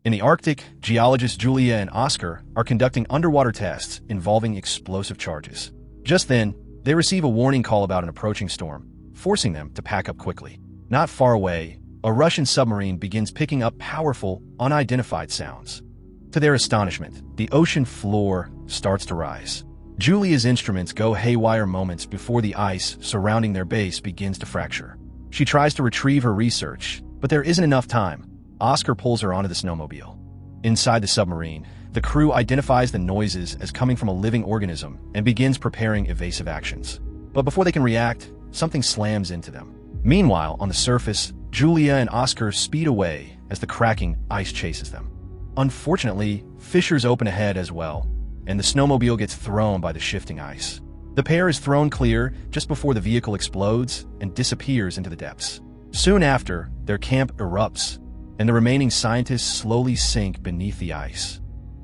In the Arctic, geologists Julia and Oscar are conducting underwater tests involving explosive charges. Just then, they receive a warning call about an approaching storm, forcing them to pack up quickly. Not far away, a Russian submarine begins picking up powerful, unidentified sounds. To their astonishment, the ocean floor starts to rise. Julia's instruments go haywire moments before the ice surrounding their base begins to fracture. She tries to retrieve her research, but there isn't enough time. Oscar pulls her onto the snowmobile. Inside the submarine, the crew identifies the noises as coming from a living organism and begins preparing evasive actions. But before they can react, something slams into them. Meanwhile, on the surface, Julia and Oscar speed away as the cracking ice chases them. Unfortunately, fissures open ahead as well, and the snowmobile gets thrown by the shifting ice. The pair is thrown clear just before the vehicle explodes and disappears into the depths. Soon after, their camp erupts, and the remaining scientists slowly sink beneath the ice.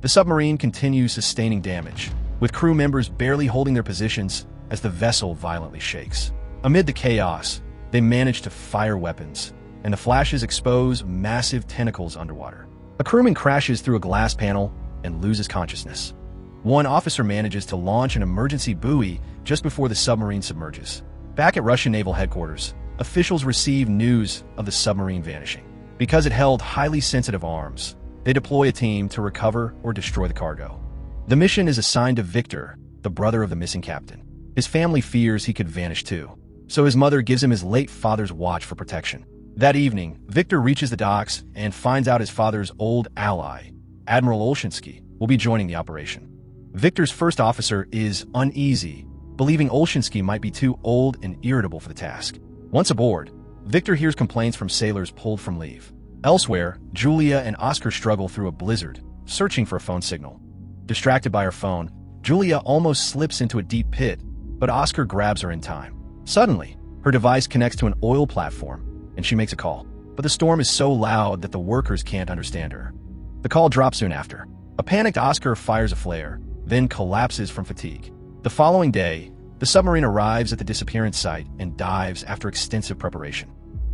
The submarine continues sustaining damage, with crew members barely holding their positions as the vessel violently shakes. Amid the chaos, they manage to fire weapons, and the flashes expose massive tentacles underwater. A crewman crashes through a glass panel and loses consciousness. One officer manages to launch an emergency buoy just before the submarine submerges. Back at Russian Naval Headquarters, officials receive news of the submarine vanishing. Because it held highly sensitive arms, they deploy a team to recover or destroy the cargo. The mission is assigned to Victor, the brother of the missing captain. His family fears he could vanish too, so his mother gives him his late father's watch for protection. That evening, Victor reaches the docks and finds out his father's old ally, Admiral Olshinsky, will be joining the operation. Victor's first officer is uneasy, believing Olshinsky might be too old and irritable for the task. Once aboard, Victor hears complaints from sailors pulled from leave. Elsewhere, Julia and Oscar struggle through a blizzard, searching for a phone signal. Distracted by her phone, Julia almost slips into a deep pit, but Oscar grabs her in time. Suddenly, her device connects to an oil platform, and she makes a call. But the storm is so loud that the workers can't understand her. The call drops soon after. A panicked Oscar fires a flare, then collapses from fatigue. The following day, the submarine arrives at the disappearance site and dives after extensive preparation.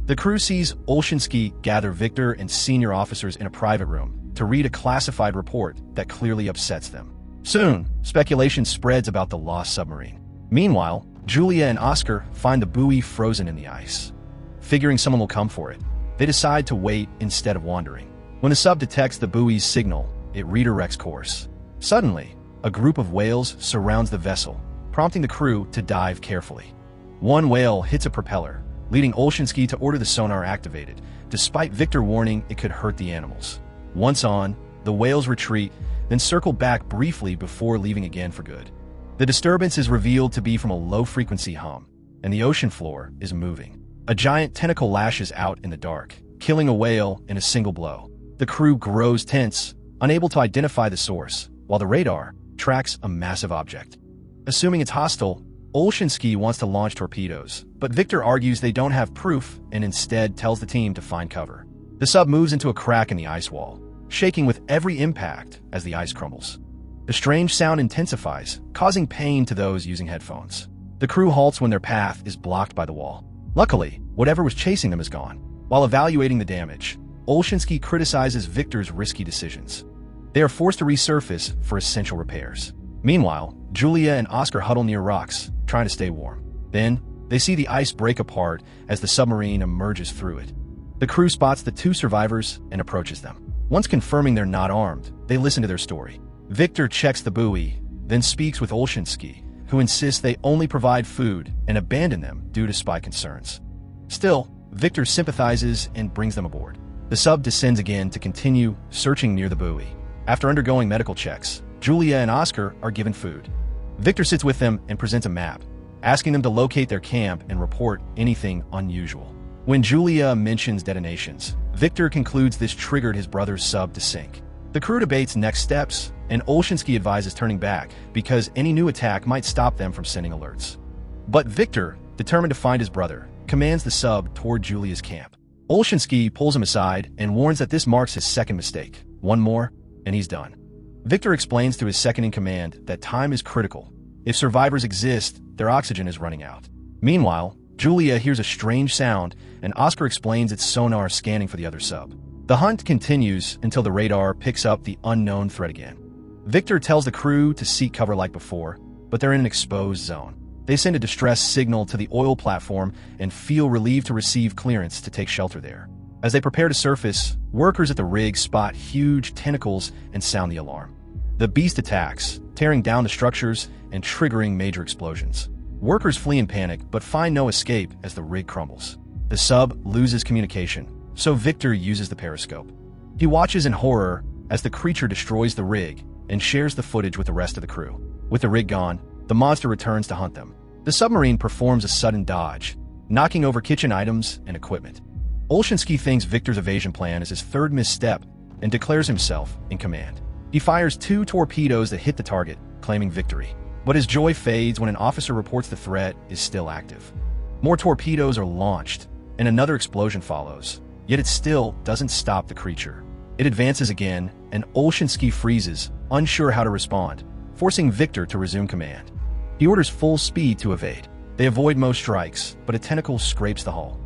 The crew sees Olshinsky gather Victor and senior officers in a private room to read a classified report that clearly upsets them. Soon, speculation spreads about the lost submarine. Meanwhile, Julia and Oscar find the buoy frozen in the ice. Figuring someone will come for it, they decide to wait instead of wandering. When the sub detects the buoy's signal, it redirects course. Suddenly, a group of whales surrounds the vessel, prompting the crew to dive carefully. One whale hits a propeller, leading Olshinsky to order the sonar activated, despite Victor warning it could hurt the animals. Once on, the whales retreat, then circle back briefly before leaving again for good. The disturbance is revealed to be from a low-frequency hum, and the ocean floor is moving. A giant tentacle lashes out in the dark, killing a whale in a single blow. The crew grows tense, unable to identify the source, while the radar tracks a massive object. Assuming it's hostile, Olshinsky wants to launch torpedoes, but Victor argues they don't have proof and instead tells the team to find cover. The sub moves into a crack in the ice wall, shaking with every impact as the ice crumbles. The strange sound intensifies, causing pain to those using headphones. The crew halts when their path is blocked by the wall. Luckily, whatever was chasing them is gone. While evaluating the damage, Olshinsky criticizes Victor's risky decisions. They are forced to resurface for essential repairs. Meanwhile, Julia and Oscar huddle near rocks, trying to stay warm. Then, they see the ice break apart as the submarine emerges through it. The crew spots the two survivors and approaches them. Once confirming they're not armed, they listen to their story. Victor checks the buoy, then speaks with Olshinsky, who insists they only provide food and abandon them due to spy concerns. Still, Victor sympathizes and brings them aboard. The sub descends again to continue searching near the buoy. After undergoing medical checks, Julia and Oscar are given food. Victor sits with them and presents a map, asking them to locate their camp and report anything unusual. When Julia mentions detonations, Victor concludes this triggered his brother's sub to sink. The crew debates next steps, and Olshinsky advises turning back because any new attack might stop them from sending alerts. But Victor, determined to find his brother, commands the sub toward Julia's camp. Olshinsky pulls him aside and warns that this marks his second mistake. One more, and he's done. Victor explains to his second-in-command that time is critical. If survivors exist, their oxygen is running out. Meanwhile, Julia hears a strange sound, and Oscar explains it's sonar scanning for the other sub. The hunt continues until the radar picks up the unknown threat again. Victor tells the crew to seek cover like before, but they're in an exposed zone. They send a distress signal to the oil platform and feel relieved to receive clearance to take shelter there. As they prepare to surface, workers at the rig spot huge tentacles and sound the alarm. The beast attacks, tearing down the structures and triggering major explosions. Workers flee in panic but find no escape as the rig crumbles. The sub loses communication, so Victor uses the periscope. He watches in horror as the creature destroys the rig and shares the footage with the rest of the crew. With the rig gone, the monster returns to hunt them. The submarine performs a sudden dodge, knocking over kitchen items and equipment. Olshansky thinks Victor's evasion plan is his third misstep and declares himself in command. He fires 2 torpedoes that hit the target, claiming victory. But his joy fades when an officer reports the threat is still active. More torpedoes are launched, and another explosion follows, yet it still doesn't stop the creature. It advances again, and Olshansky freezes, unsure how to respond, forcing Victor to resume command. He orders full speed to evade. They avoid most strikes, but a tentacle scrapes the hull.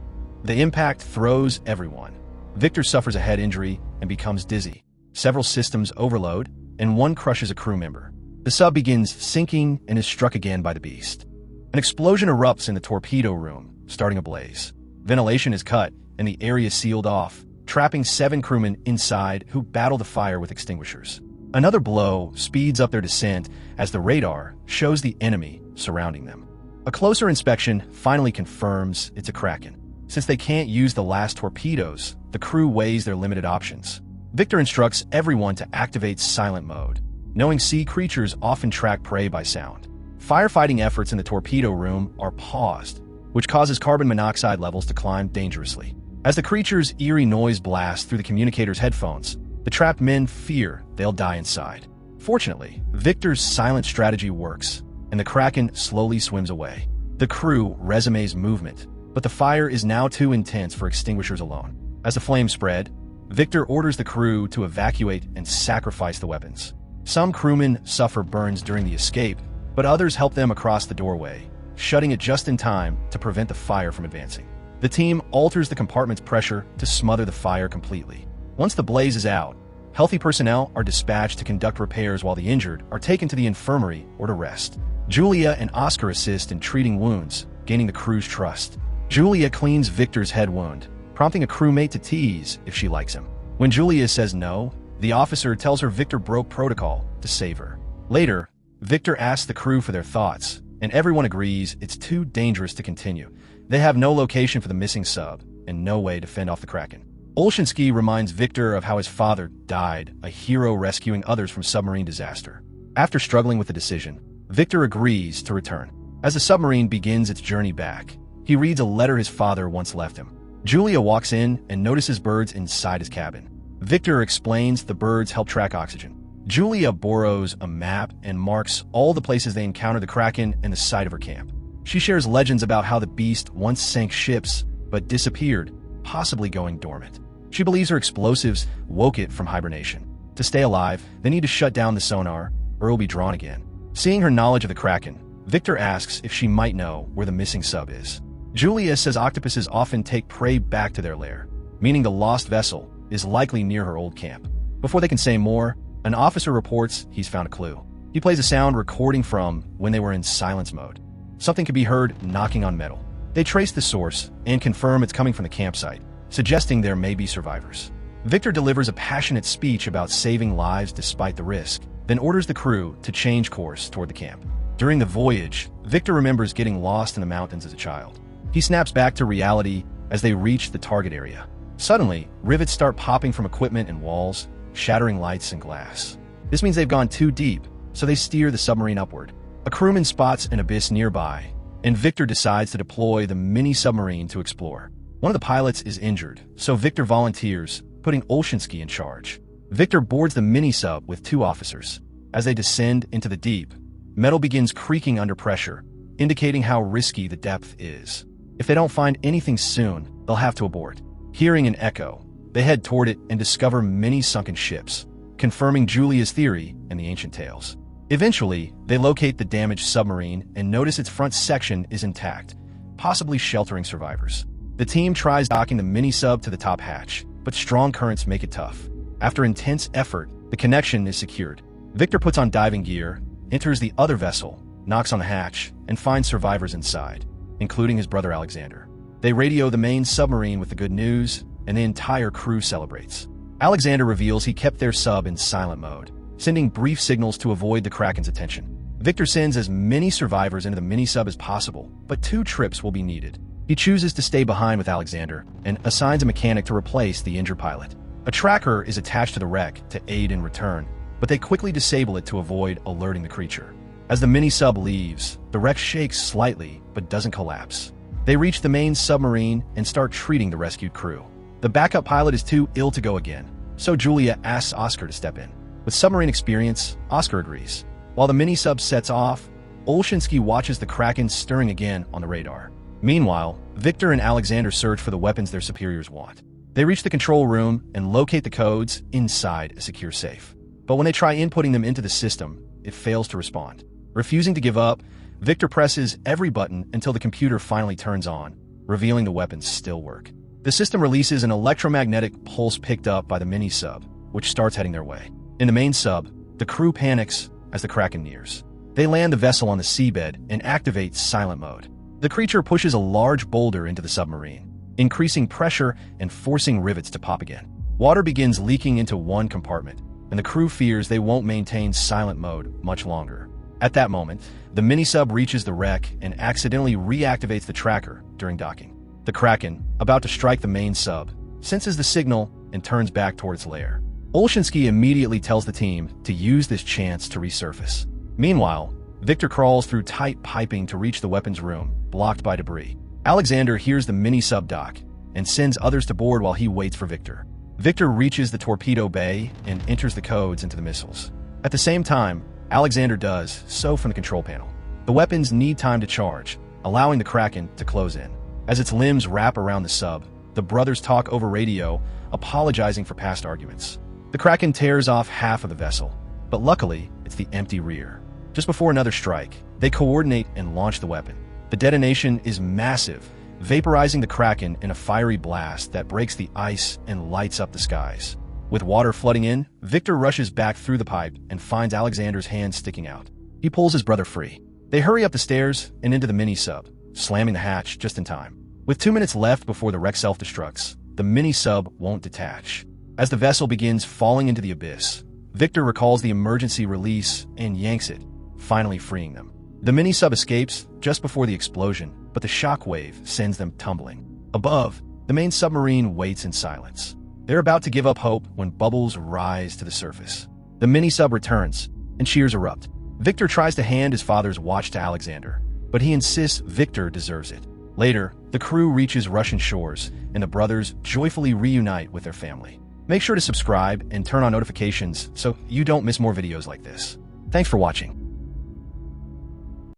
The impact throws everyone. Victor suffers a head injury and becomes dizzy. Several systems overload, and one crushes a crew member. The sub begins sinking and is struck again by the beast. An explosion erupts in the torpedo room, starting a blaze. Ventilation is cut, and the area sealed off, trapping 7 crewmen inside who battle the fire with extinguishers. Another blow speeds up their descent as the radar shows the enemy surrounding them. A closer inspection finally confirms it's a Kraken. Since they can't use the last torpedoes, the crew weighs their limited options. Victor instructs everyone to activate silent mode, knowing sea creatures often track prey by sound. Firefighting efforts in the torpedo room are paused, which causes carbon monoxide levels to climb dangerously. As the creature's eerie noise blasts through the communicator's headphones, the trapped men fear they'll die inside. Fortunately, Victor's silent strategy works, and the Kraken slowly swims away. The crew resumes movement, but the fire is now too intense for extinguishers alone. As the flames spread, Victor orders the crew to evacuate and sacrifice the weapons. Some crewmen suffer burns during the escape, but others help them across the doorway, shutting it just in time to prevent the fire from advancing. The team alters the compartment's pressure to smother the fire completely. Once the blaze is out, healthy personnel are dispatched to conduct repairs while the injured are taken to the infirmary or to rest. Julia and Oscar assist in treating wounds, gaining the crew's trust. Julia cleans Victor's head wound, prompting a crewmate to tease if she likes him. When Julia says no, the officer tells her Victor broke protocol to save her. Later, Victor asks the crew for their thoughts, and everyone agrees it's too dangerous to continue. They have no location for the missing sub, and no way to fend off the Kraken. Olshansky reminds Victor of how his father died, a hero rescuing others from submarine disaster. After struggling with the decision, Victor agrees to return. As the submarine begins its journey back, he reads a letter his father once left him. Julia walks in and notices birds inside his cabin. Victor explains the birds help track oxygen. Julia borrows a map and marks all the places they encounter the Kraken and the site of her camp. She shares legends about how the beast once sank ships, but disappeared, possibly going dormant. She believes her explosives woke it from hibernation. To stay alive, they need to shut down the sonar, or it will be drawn again. Seeing her knowledge of the Kraken, Victor asks if she might know where the missing sub is. Julia says octopuses often take prey back to their lair, meaning the lost vessel is likely near her old camp. Before they can say more, an officer reports he's found a clue. He plays a sound recording from when they were in silence mode. Something can be heard knocking on metal. They trace the source and confirm it's coming from the campsite, suggesting there may be survivors. Victor delivers a passionate speech about saving lives despite the risk, then orders the crew to change course toward the camp. During the voyage, Victor remembers getting lost in the mountains as a child. He snaps back to reality as they reach the target area. Suddenly, rivets start popping from equipment and walls, shattering lights and glass. This means they've gone too deep, so they steer the submarine upward. A crewman spots an abyss nearby, and Victor decides to deploy the mini-submarine to explore. One of the pilots is injured, so Victor volunteers, putting Olshansky in charge. Victor boards the mini-sub with 2 officers. As they descend into the deep, metal begins creaking under pressure, indicating how risky the depth is. If they don't find anything soon, they'll have to abort. Hearing an echo, they head toward it and discover many sunken ships, confirming Julia's theory and the ancient tales. Eventually, they locate the damaged submarine and notice its front section is intact, possibly sheltering survivors. The team tries docking the mini-sub to the top hatch, but strong currents make it tough. After intense effort, the connection is secured. Victor puts on diving gear, enters the other vessel, knocks on the hatch, and finds survivors inside, including his brother Alexander. They radio the main submarine with the good news, and the entire crew celebrates. Alexander reveals he kept their sub in silent mode, sending brief signals to avoid the Kraken's attention. Victor sends as many survivors into the mini-sub as possible, but 2 trips will be needed. He chooses to stay behind with Alexander and assigns a mechanic to replace the injured pilot. A tracker is attached to the wreck to aid in return, but they quickly disable it to avoid alerting the creature. As the mini-sub leaves, the wreck shakes slightly but doesn't collapse. They reach the main submarine and start treating the rescued crew. The backup pilot is too ill to go again, so Julia asks Oscar to step in. With submarine experience, Oscar agrees. While the mini-sub sets off, Olshinsky watches the Kraken stirring again on the radar. Meanwhile, Victor and Alexander search for the weapons their superiors want. They reach the control room and locate the codes inside a secure safe. But when they try inputting them into the system, it fails to respond. Refusing to give up, Victor presses every button until the computer finally turns on, revealing the weapons still work. The system releases an electromagnetic pulse picked up by the mini-sub, which starts heading their way. In the main sub, the crew panics as the Kraken nears. They land the vessel on the seabed and activate silent mode. The creature pushes a large boulder into the submarine, increasing pressure and forcing rivets to pop again. Water begins leaking into one compartment, and the crew fears they won't maintain silent mode much longer. At that moment, the mini-sub reaches the wreck and accidentally reactivates the tracker during docking. The Kraken, about to strike the main sub, senses the signal and turns back toward its lair. Olshinsky immediately tells the team to use this chance to resurface. Meanwhile, Victor crawls through tight piping to reach the weapons room, blocked by debris. Alexander hears the mini-sub dock and sends others to board while he waits for Victor. Victor reaches the torpedo bay and enters the codes into the missiles. At the same time, Alexander does so from the control panel. The weapons need time to charge, allowing the Kraken to close in. As its limbs wrap around the sub, the brothers talk over radio, apologizing for past arguments. The Kraken tears off half of the vessel, but luckily, it's the empty rear. Just before another strike, they coordinate and launch the weapon. The detonation is massive, vaporizing the Kraken in a fiery blast that breaks the ice and lights up the skies. With water flooding in, Victor rushes back through the pipe and finds Alexander's hand sticking out. He pulls his brother free. They hurry up the stairs and into the mini-sub, slamming the hatch just in time. With 2 minutes left before the wreck self-destructs, the mini-sub won't detach. As the vessel begins falling into the abyss, Victor recalls the emergency release and yanks it, finally freeing them. The mini-sub escapes just before the explosion, but the shockwave sends them tumbling. Above, the main submarine waits in silence. They're about to give up hope when bubbles rise to the surface. The mini-sub returns, and cheers erupt. Victor tries to hand his father's watch to Alexander, but he insists Victor deserves it. Later, the crew reaches Russian shores, and the brothers joyfully reunite with their family. Make sure to subscribe and turn on notifications so you don't miss more videos like this. Thanks for watching.